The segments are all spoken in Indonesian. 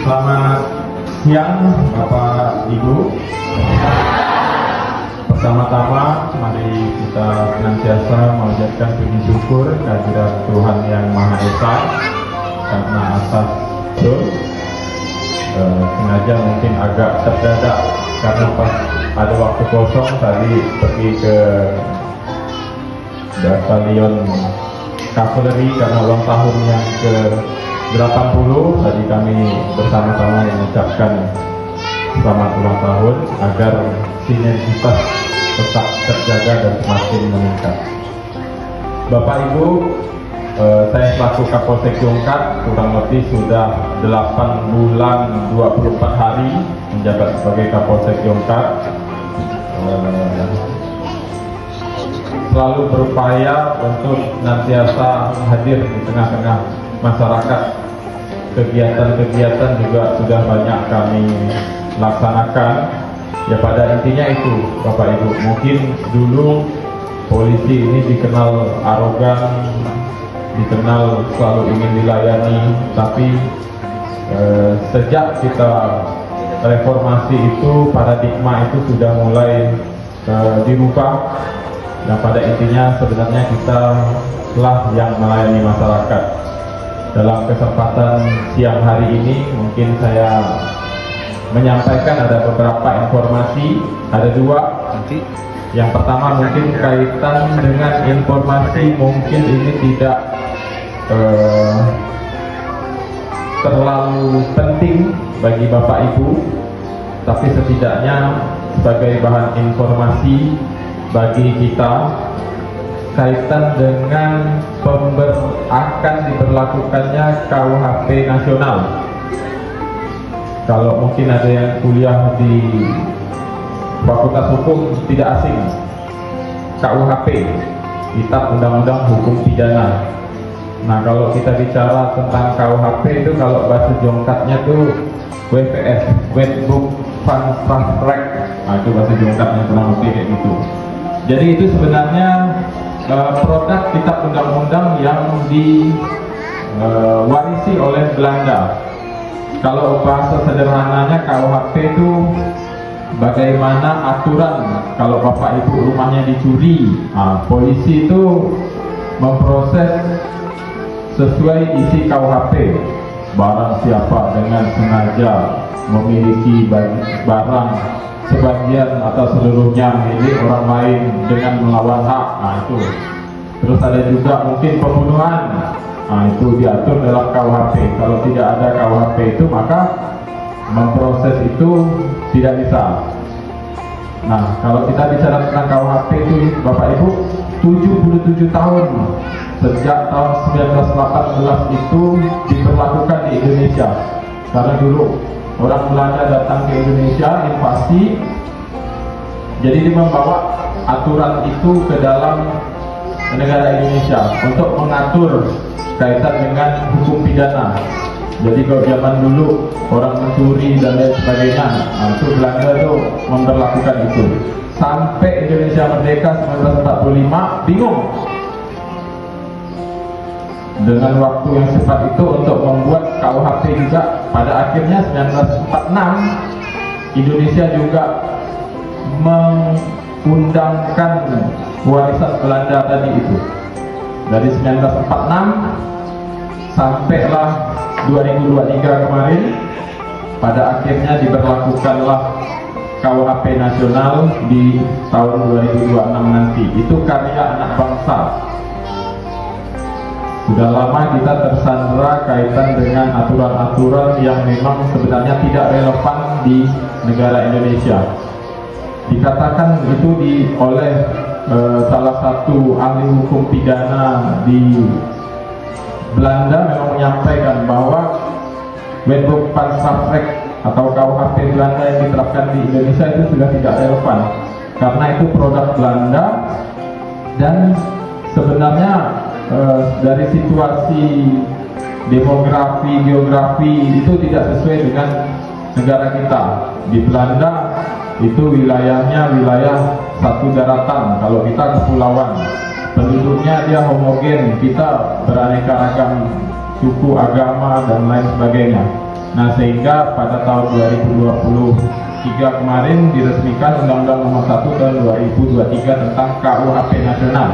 Selamat siang Bapak Ibu. Pertama-tama mari kita senantiasa mengucapkan puji syukur kehadirat Tuhan Yang Maha Esa, karena atas sengaja mungkin agak terdadak karena pas ada waktu kosong tadi pergi ke batalion kavaleri karena ulang tahun yang ke-80. Tadi kami bersama-sama mengucapkan selamat ulang tahun agar sinergitas tetap terjaga dan semakin meningkat. Bapak Ibu, saya selaku Kapolsek Jongkat kurang lebih sudah 8 bulan 24 hari menjabat sebagai Kapolsek Jongkat. Selalu berupaya untuk nantiasa hadir di tengah-tengah masyarakat. Kegiatan-kegiatan juga sudah banyak kami laksanakan. Ya pada intinya itu Bapak Ibu, mungkin dulu polisi ini dikenal arogan, dikenal selalu ingin dilayani, tapi sejak kita reformasi itu paradigma itu sudah mulai dirubah. Dan pada intinya sebenarnya kita lah yang melayani masyarakat. Dalam kesempatan siang hari ini mungkin saya menyampaikan ada beberapa informasi, ada dua. Yang pertama mungkin kaitan dengan informasi mungkin ini tidak terlalu penting bagi Bapak Ibu, tapi setidaknya sebagai bahan informasi bagi kita kaitan dengan akan diberlakukannya KUHP nasional. Kalau mungkin ada yang kuliah di Fakultas Hukum tidak asing, KUHP, Kitab Undang-Undang Hukum Pidana. Nah kalau kita bicara tentang KUHP itu kalau bahasa Jongkatnya tuh WPS, Wet Book Fun Track. Nah itu bahasa Jongkatnya kurang lebih kayak gitu. Jadi itu sebenarnya produk kitab undang-undang yang diwarisi oleh Belanda. Kalau bahasa sederhananya KUHP itu bagaimana aturan kalau Bapak Ibu rumahnya dicuri, polisi itu memproses sesuai isi KUHP. Barang siapa dengan sengaja memiliki barang sebagian atau seluruhnya milik orang lain dengan melawan hak, itu. Terus ada juga mungkin pembunuhan, itu diatur dalam KUHP. Kalau tidak ada KUHP itu maka memproses itu tidak bisa. Nah kalau kita bicara tentang KUHP itu Bapak Ibu 77 tahun sejak tahun 1918 itu diberlakukan di Indonesia. Karena dulu orang Belanda datang ke Indonesia, invasi, jadi dia membawa aturan itu ke dalam negara Indonesia untuk mengatur kaitan dengan hukum pidana. Jadi kalau zaman dulu orang mencuri dan lain sebagainya, itu Belanda itu memberlakukan itu. Sampai Indonesia merdeka 1945, bingung dengan waktu yang cepat itu untuk membuat KUHP juga. Pada akhirnya 1946 Indonesia juga mengundangkan warisan Belanda tadi itu. Dari 1946 sampailah 2023 kemarin, pada akhirnya diberlakukanlah KUHP nasional di tahun 2026 nanti. Itu karya anak bangsa. Sudah lama kita tersandra kaitan dengan aturan-aturan yang memang sebenarnya tidak relevan di negara Indonesia. Dikatakan itu oleh salah satu ahli hukum pidana di Belanda memang menyampaikan bahwa Wetboek van Strafrecht atau KUHP Belanda yang diterapkan di Indonesia itu sudah tidak relevan karena itu produk Belanda dan sebenarnya dari situasi demografi, geografi itu tidak sesuai dengan negara kita. Di Belanda itu wilayahnya wilayah satu daratan, kalau kita kepulauan. Penduduknya dia homogen, kita beraneka ragam suku, agama, dan lain sebagainya. Nah, sehingga pada tahun 2023 kemarin diresmikan Undang-Undang Nomor 1 Tahun 2023 tentang KUHP Nasional.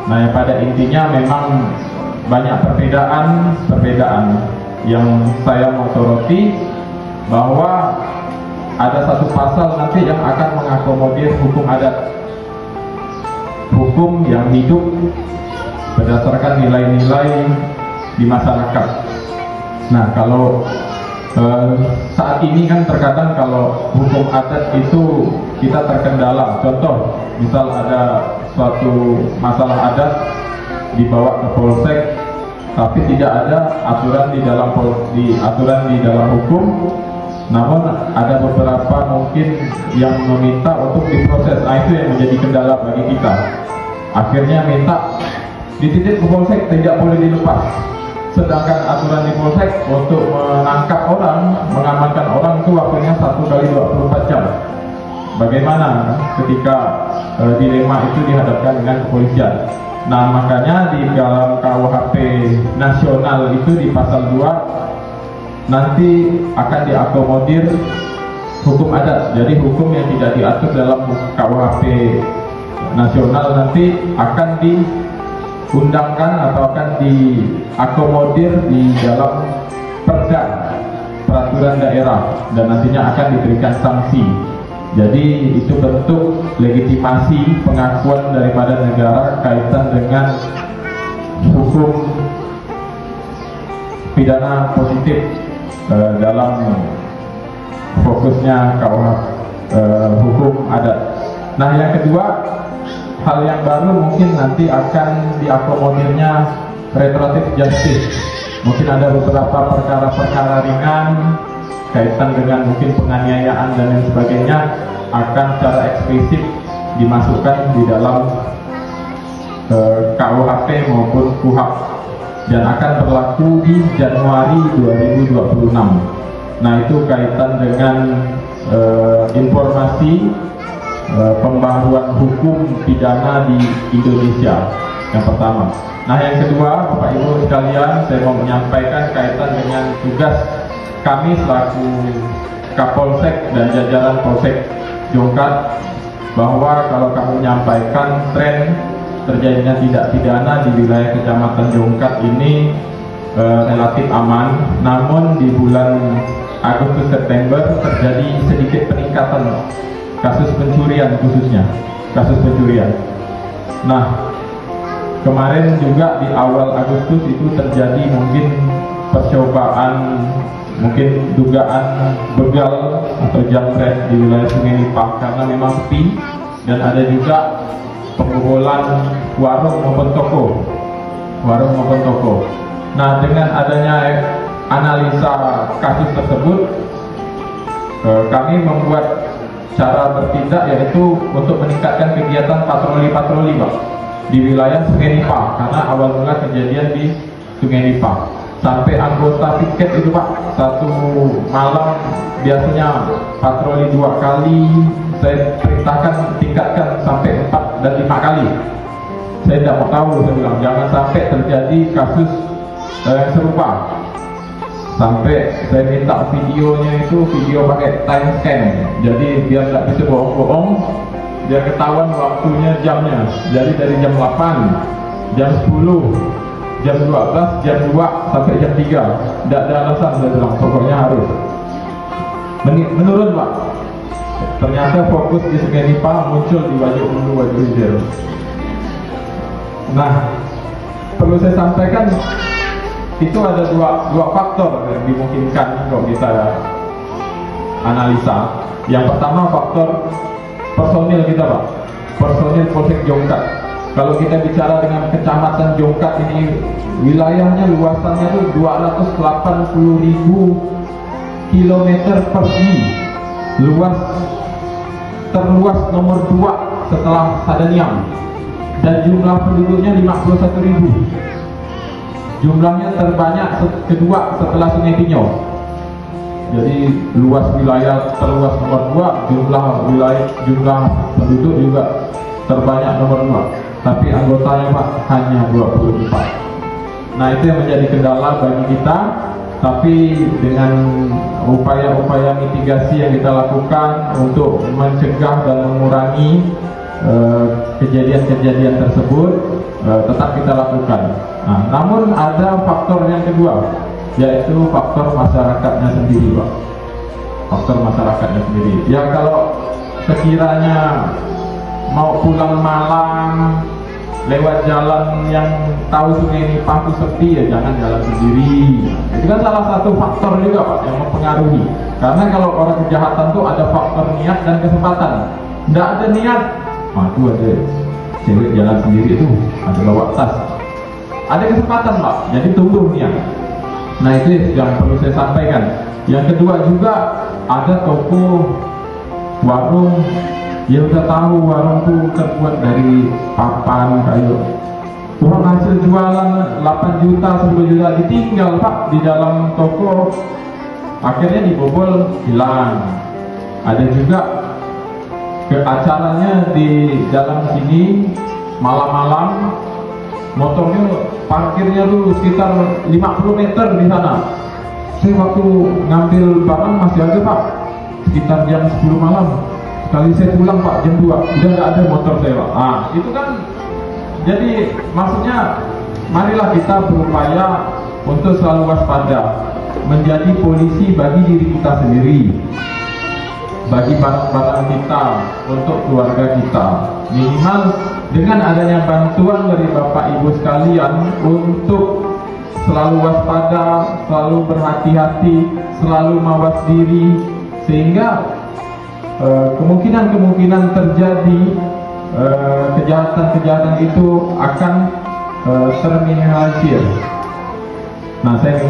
Nah, yang pada intinya memang banyak perbedaan yang saya mau soroti, bahwa ada satu pasal nanti yang akan mengakomodir hukum adat, hukum yang hidup berdasarkan nilai-nilai di masyarakat. Nah, kalau saat ini kan terkadang kalau hukum adat itu kita terkendala. Contoh, misal ada suatu masalah adat dibawa ke polsek, tapi tidak ada aturan di dalam hukum. Namun ada beberapa mungkin yang meminta untuk diproses. Nah, itu yang menjadi kendala bagi kita. Akhirnya minta dititip ke polsek, tidak boleh dilepas. Sedangkan aturan di polsek untuk menangkap orang, mengamankan orang itu waktunya 1 kali 24 jam. Bagaimana ketika dilema itu dihadapkan dengan kepolisian? Nah, makanya di dalam KUHP nasional itu di pasal 2 nanti akan diakomodir hukum adat. Jadi hukum yang tidak diatur dalam KUHP nasional nanti akan diundangkan atau akan diakomodir di dalam perda, peraturan daerah, dan nantinya akan diberikan sanksi. Jadi itu bentuk legitimasi pengakuan daripada negara kaitan dengan hukum pidana positif dalam fokusnya KUHP hukum adat. Nah, yang kedua, hal yang baru mungkin nanti akan diakomodirnya restoratif justice. Mungkin ada beberapa perkara-perkara ringan kaitan dengan mungkin penganiayaan dan lain sebagainya akan secara eksplisit dimasukkan di dalam KUHP maupun KUHP dan akan berlaku di Januari 2026. Nah, itu kaitan dengan informasi pembaharuan hukum pidana di Indonesia yang pertama. Nah, yang kedua, Bapak Ibu sekalian, saya mau menyampaikan kaitan dengan tugas kami selaku Kapolsek dan jajaran Polsek Jongkat, bahwa kalau kami menyampaikan tren terjadinya tindak pidana di wilayah Kecamatan Jongkat ini relatif aman, namun di bulan Agustus September terjadi sedikit peningkatan kasus pencurian, khususnya kasus pencurian. Nah, kemarin juga di awal Agustus itu terjadi mungkin percobaan, mungkin dugaan begal atau jambret di wilayah Sungai Nipah karena memang sepi, dan ada juga pembobolan warung maupun toko. Nah, dengan adanya analisa kasus tersebut, kami membuat cara bertindak yaitu untuk meningkatkan kegiatan patroli-patroli, Pak, di wilayah Sungai Nipah, karena awal mula kejadian di Sungai Nipah. Sampai anggota piket itu, Pak, satu malam biasanya patroli 2 kali, saya perintahkan tingkatkan sampai 4 dan 5 kali. Saya tidak mau tahu, saya bilang jangan sampai terjadi kasus yang serupa. Sampai saya minta videonya itu video pakai time scan, jadi biar nggak bisa bohong-bohong, biar ketahuan waktunya, jamnya. Jadi dari jam 8, jam 10, jam 12, jam 2 sampai jam 3. Tidak ada alasan, saya bilang pokoknya harus menurun, Pak. Ternyata fokus di Sungai Nipah muncul di Wajo Ulu, Wajo Hilir. Nah, perlu saya sampaikan, itu ada dua faktor yang dimungkinkan kalau kita analisa. Yang pertama, faktor personil kita, Pak, personil Polsek Jongkat. Kalau kita bicara dengan Kecamatan Jongkat ini, wilayahnya luasannya itu 280.000 km persegi, terluas nomor 2 setelah Sadaniang, dan jumlah penduduknya 51.000. Jumlahnya terbanyak kedua setelah Sungai Tinyo. Jadi luas wilayah terluas nomor 2, jumlah penduduk juga terbanyak nomor 2. Tapi anggotanya, Pak, hanya 24. Nah, itu yang menjadi kendala bagi kita. Tapi dengan upaya-upaya mitigasi yang kita lakukan untuk mencegah dan mengurangi kejadian-kejadian tersebut, tetap kita lakukan. Nah, namun ada faktor yang kedua, yaitu faktor masyarakatnya sendiri, Pak. Faktor masyarakatnya sendiri. Ya, kalau sekiranya mau pulang malam lewat jalan yang tahu sungai ini paku sepi, ya jangan jalan sendiri. Itu kan salah satu faktor juga, Pak, yang mempengaruhi. Karena kalau orang kejahatan tuh ada faktor niat dan kesempatan. Nggak ada niat, itu ada cewek jalan sendiri itu, ada bawa tas. Ada kesempatan, Pak, jadi tumbuh niat. Nah, itu yang perlu saya sampaikan. Yang kedua juga, ada toko, warung, ya udah tahu warung tuh terbuat dari papan kayu. Uang hasil jualan 8 juta, 10 juta ditinggal, Pak, di dalam toko. Akhirnya dibobol, hilang. Ada juga ke acaranya di dalam sini malam-malam, motornya parkirnya tuh sekitar 50 meter di sana. Saya waktu ngambil barang masih ada, Pak, sekitar jam 10 malam. Kali saya pulang, Pak, jam 2 udah nggak ada motor saya, Pak. Itu kan, jadi maksudnya marilah kita berupaya untuk selalu waspada, menjadi polisi bagi diri kita sendiri, bagi barang-barang kita, untuk keluarga kita. Minimal dengan adanya bantuan dari Bapak Ibu sekalian untuk selalu waspada, selalu berhati-hati, selalu mawas diri, sehingga kemungkinan terjadi kejahatan-kejahatan itu akan terminimalisir. Nah, saya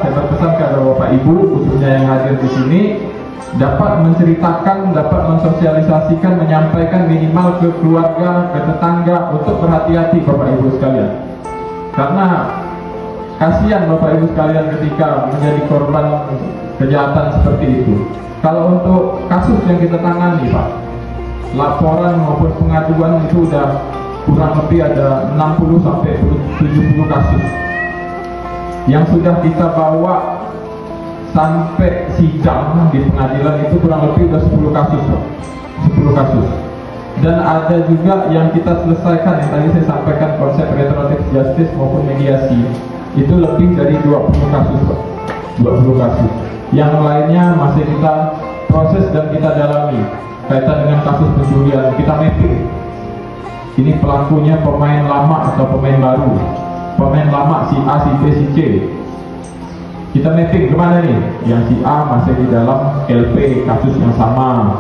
berpesan kepada Bapak Ibu, khususnya yang hadir di sini, dapat menceritakan, dapat mensosialisasikan, menyampaikan minimal ke keluarga, ke tetangga, untuk berhati-hati, Bapak Ibu sekalian. Karena kasihan Bapak Ibu sekalian ketika menjadi korban kejahatan seperti itu. Kalau untuk kasus yang kita tangani, Pak, laporan maupun pengaduan itu udah kurang lebih ada 60 sampai 70 kasus yang sudah kita bawa sampai sidang di pengadilan. Itu kurang lebih udah 10 kasus, Pak. 10 kasus. Dan ada juga yang kita selesaikan, yang tadi saya sampaikan, konsep restoratif justice maupun mediasi, itu lebih dari 20 kasus, Pak. 20 kasus. Yang lainnya masih kita proses dan kita dalami. Kaitan dengan kasus pencurian, kita mapping. Ini pelakunya pemain lama atau pemain baru. Pemain lama si A, si B, si C. Kita mapping kemana nih? Yang si A masih di dalam LP kasus yang sama,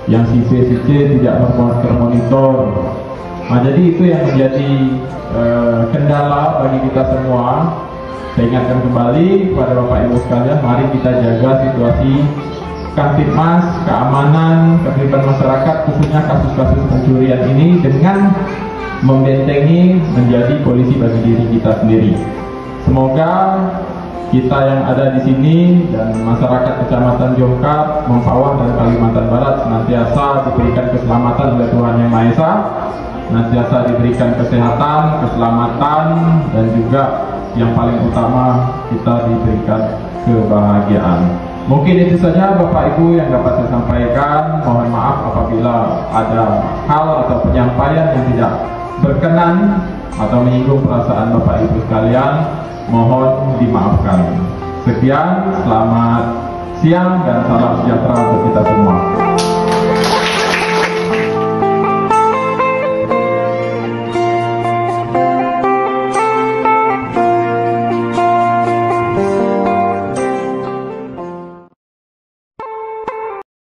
yang si B, si C tidak termonitor. Nah, jadi itu yang menjadi kendala bagi kita semua. Saya ingatkan kembali kepada Bapak Ibu sekalian, mari kita jaga situasi Kamtibmas, keamanan, keterlibatan masyarakat, khususnya kasus-kasus pencurian ini, dengan membentengi menjadi polisi bagi diri kita sendiri. Semoga kita yang ada di sini dan masyarakat Kecamatan Jongkar, Mempawah dan Kalimantan Barat senantiasa diberikan keselamatan oleh Tuhan Yang Maha Esa, senantiasa diberikan kesehatan, keselamatan, dan juga yang paling utama kita diberikan kebahagiaan. Mungkin itu saja Bapak Ibu yang dapat saya sampaikan. Mohon maaf apabila ada hal atau penyampaian yang tidak berkenan atau menyinggung perasaan Bapak Ibu sekalian, mohon dimaafkan. Sekian, selamat siang dan salam sejahtera untuk kita semua.